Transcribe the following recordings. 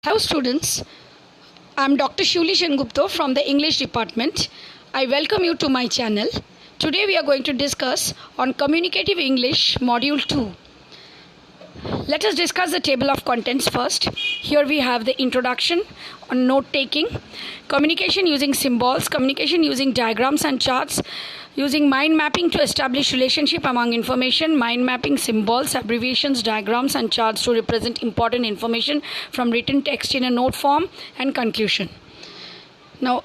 Hello students, I am Dr. Shuli Sengupta from the English department. I welcome you to my channel. Today we are going to discuss on Communicative English Module 2. Let us discuss the table of contents first. Here we have the introduction on note taking, communication using symbols, communication using diagrams and charts, using mind mapping to establish relationship among information, mind mapping symbols, abbreviations, diagrams and charts to represent important information from written text in a note form, and conclusion. Now,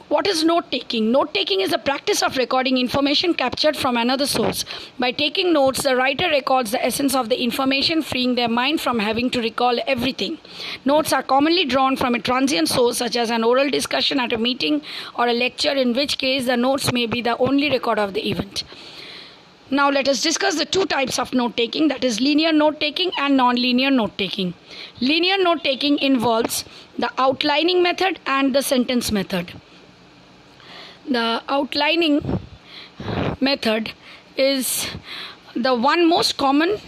what is note taking? Note taking is the practice of recording information captured from another source. By taking notes, the writer records the essence of the information, freeing their mind from having to recall everything. Notes are commonly drawn from a transient source such as an oral discussion at a meeting or a lecture, in which case the notes may be the only record of the event. Now let us discuss the two types of note taking, that is linear note taking and non-linear note taking. Linear note taking involves the outlining method and the sentence method. The outlining method is the one most common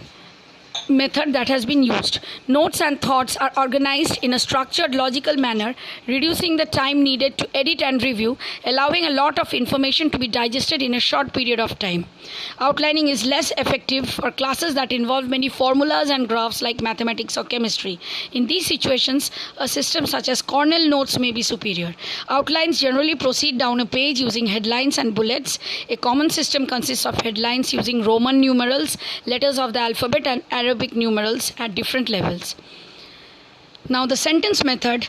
method that has been used. Notes and thoughts are organized in a structured, logical manner, reducing the time needed to edit and review, allowing a lot of information to be digested in a short period of time. Outlining is less effective for classes that involve many formulas and graphs like mathematics or chemistry. In these situations, a system such as Cornell Notes may be superior. Outlines generally proceed down a page using headlines and bullets. A common system consists of headlines using Roman numerals, letters of the alphabet, and Arabic numerals at different levels. Now the sentence method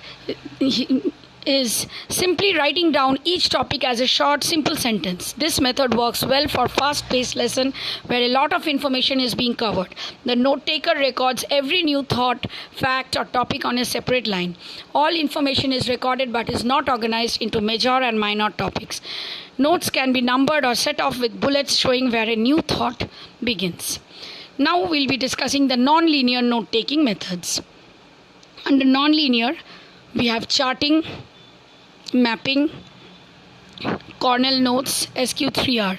is simply writing down each topic as a short, simple sentence. This method works well for fast-paced lesson where a lot of information is being covered. The note taker records every new thought, fact or topic on a separate line. All information is recorded but is not organized into major and minor topics. Notes can be numbered or set off with bullets showing where a new thought begins. Now we'll be discussing the non-linear note-taking methods. Under non-linear, we have charting, mapping, Cornell Notes, SQ3R.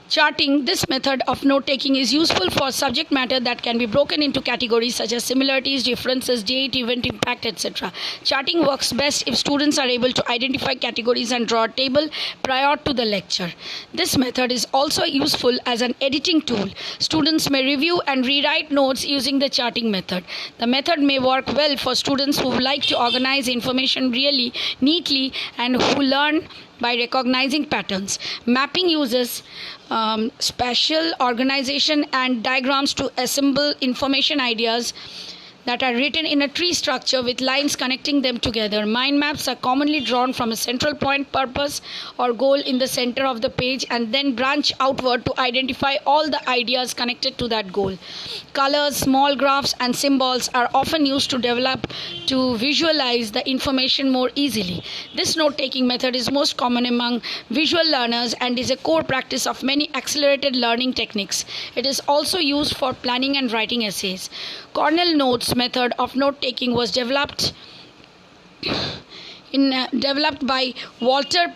Charting, this method of note-taking is useful for subject matter that can be broken into categories such as similarities, differences, date, event, impact, etc. Charting works best if students are able to identify categories and draw a table prior to the lecture. This method is also useful as an editing tool. Students may review and rewrite notes using the charting method. The method may work well for students who like to organize information really neatly and who learn by recognizing patterns. Mapping uses spatial organization and diagrams to assemble information ideas that are written in a tree structure with lines connecting them together. Mind maps are commonly drawn from a central point, purpose or goal in the center of the page and then branch outward to identify all the ideas connected to that goal. Colors, small graphs and symbols are often used to visualize the information more easily. This note-taking method is most common among visual learners and is a core practice of many accelerated learning techniques. It is also used for planning and writing essays. Cornell Notes method of note-taking was developed by Walter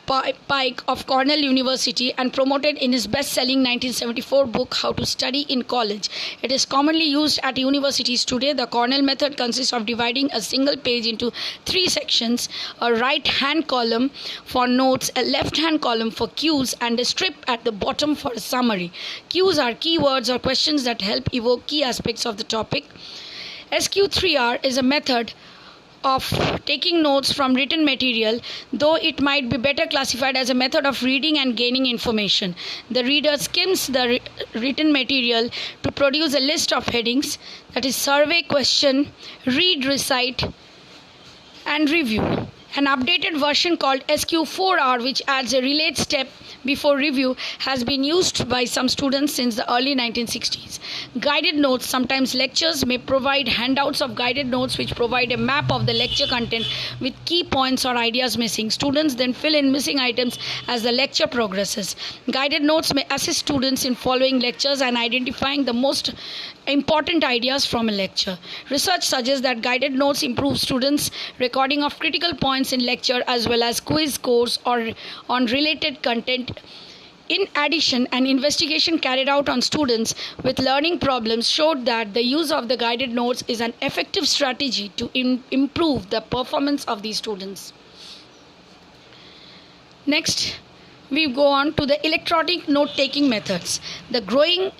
Pike of Cornell University and promoted in his best-selling 1974 book, How to Study in College. It is commonly used at universities today. The Cornell method consists of dividing a single page into three sections: a right-hand column for notes, a left-hand column for cues, and a strip at the bottom for a summary. Cues are keywords or questions that help evoke key aspects of the topic. SQ3R is a method of taking notes from written material, though it might be better classified as a method of reading and gaining information. The reader skims the written material to produce a list of headings, that is survey, question, read, recite, and review. An updated version called SQ4R, which adds a relate step before review, has been used by some students since the early 1960s. Guided notes, sometimes lectures, may provide handouts of guided notes which provide a map of the lecture content with key points or ideas missing. Students then fill in missing items as the lecture progresses. Guided notes may assist students in following lectures and identifying the most important ideas from a lecture. Research suggests that guided notes improve students' recording of critical points in lecture as well as quiz scores or on related content In addition, an investigation carried out on students with learning problems showed that the use of the guided notes is an effective strategy to improve the performance of these students. Next, we go on to the electronic note-taking methods. The growing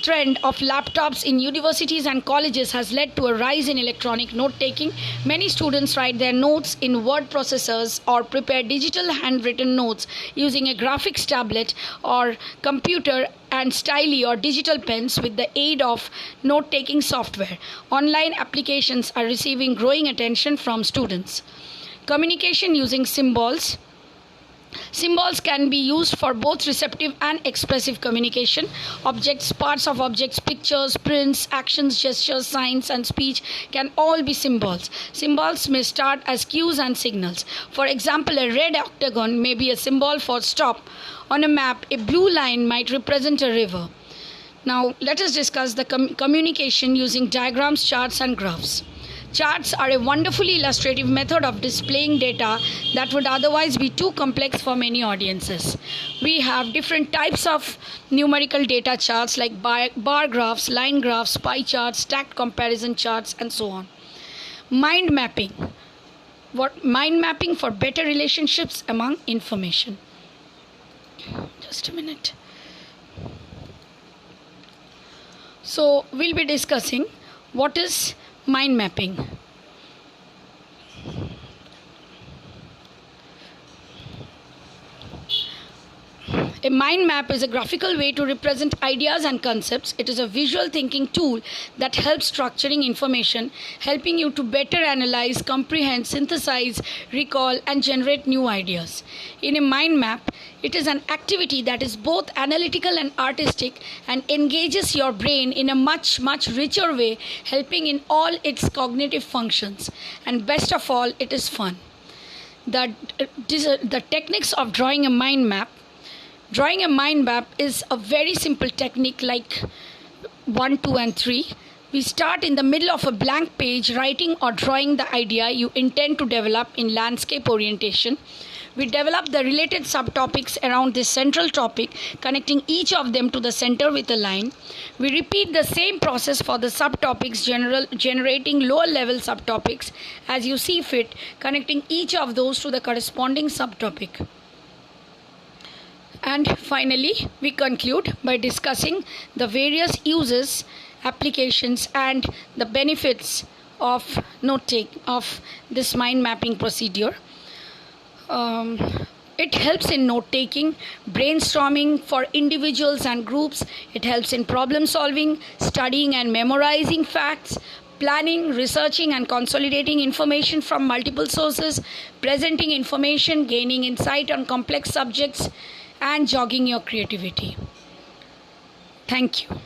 trend of laptops in universities and colleges has led to a rise in electronic note-taking. Many students write their notes in word processors or prepare digital handwritten notes using a graphics tablet or computer and styli or digital pens with the aid of note-taking software. Online applications are receiving growing attention from students. Communication using symbols. Symbols can be used for both receptive and expressive communication. Objects, parts of objects, pictures, prints, actions, gestures, signs, and speech can all be symbols. Symbols may start as cues and signals. For example, a red octagon may be a symbol for stop. On a map, a blue line might represent a river. Now, let us discuss the communication using diagrams, charts, and graphs. Charts are a wonderfully illustrative method of displaying data that would otherwise be too complex for many audiences. We have different types of numerical data charts like bar graphs, line graphs, pie charts, stacked comparison charts, and so on. Mind mapping. Mind mapping for better relationships among information. Just a minute. So, we'll be discussing what is mind mapping. A mind map is a graphical way to represent ideas and concepts. It is a visual thinking tool that helps structuring information, helping you to better analyze, comprehend, synthesize, recall, and generate new ideas. In a mind map, it is an activity that is both analytical and artistic and engages your brain in a much, much richer way, helping in all its cognitive functions. And best of all, it is fun. The techniques of drawing a mind map. Drawing a mind map is a very simple technique like 1, 2, and 3. We start in the middle of a blank page writing or drawing the idea you intend to develop in landscape orientation. We develop the related subtopics around this central topic, connecting each of them to the center with a line. We repeat the same process for the subtopics, generating lower level subtopics as you see fit, connecting each of those to the corresponding subtopic. And finally, we conclude by discussing the various uses, applications, and the benefits of of this mind mapping procedure. It helps in note taking, brainstorming for individuals and groups. It helps in problem solving, studying and memorizing facts, planning, researching and consolidating information from multiple sources, presenting information, gaining insight on complex subjects, and jogging your creativity. Thank you.